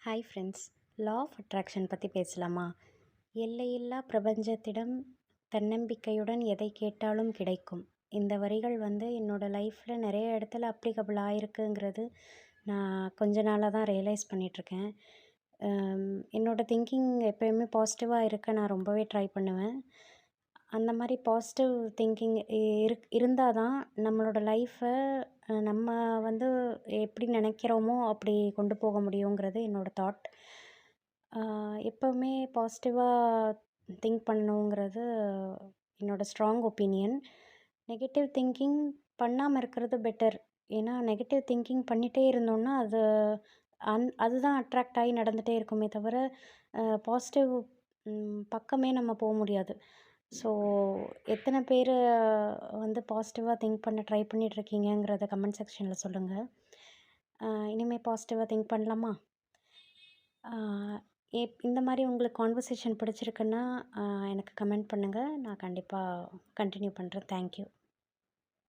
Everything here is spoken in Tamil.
Hi friends. Law of attraction பற்றி பேசலாமா? எல்லையில்லா பிரபஞ்சத்திடம் தன்னம்பிக்கையுடன் எதை கேட்டாலும் கிடைக்கும். இந்த வரிகள் என்னோடய லைஃப்பில் நிறைய இடத்துல அப்ளிகபிள் ஆயிருக்குங்கிறது நான் கொஞ்ச நாளாக தான் ரியலைஸ் பண்ணிகிட்ருக்கேன். என்னோடய திங்கிங் எப்போயுமே பாசிட்டிவாக இருக்க நான் ரொம்பவே ட்ரை பண்ணுவேன். அந்த மாதிரி பாசிட்டிவ் திங்கிங் இருந்தால் தான் நம்மளோட லைஃப்பை நம்ம எப்படி நினைக்கிறோமோ அப்படி கொண்டு போக முடியுங்கிறது என்னோடய தாட். எப்போவுமே பாசிட்டிவாக திங்க் பண்ணணுங்கிறது என்னோடய ஸ்ட்ராங் ஒப்பீனியன். நெகட்டிவ் திங்கிங் பண்ணாமல் இருக்கிறது பெட்டர். ஏன்னா நெகட்டிவ் திங்கிங் பண்ணிகிட்டே இருந்தோம்னா அதுதான் அட்ராக்ட் ஆகி நடந்துகிட்டே இருக்குமே தவிர பாசிட்டிவ் பக்கமே நம்ம போக முடியாது. ஸோ எத்தனை பேர் பாசிட்டிவாக திங்க் பண்ண ட்ரை பண்ணிகிட்ருக்கீங்கங்கிறத கமெண்ட் செக்ஷனில் சொல்லுங்கள். இனிமேல் பாசிட்டிவாக திங்க் பண்ணலாமா? இந்த மாதிரி உங்களுக்கு கான்வர்சேஷன் பிடிச்சிருக்குன்னா எனக்கு கமெண்ட் பண்ணுங்கள். நான் கண்டிப்பாக கண்டினியூ பண்ணுறேன். தேங்க்யூ.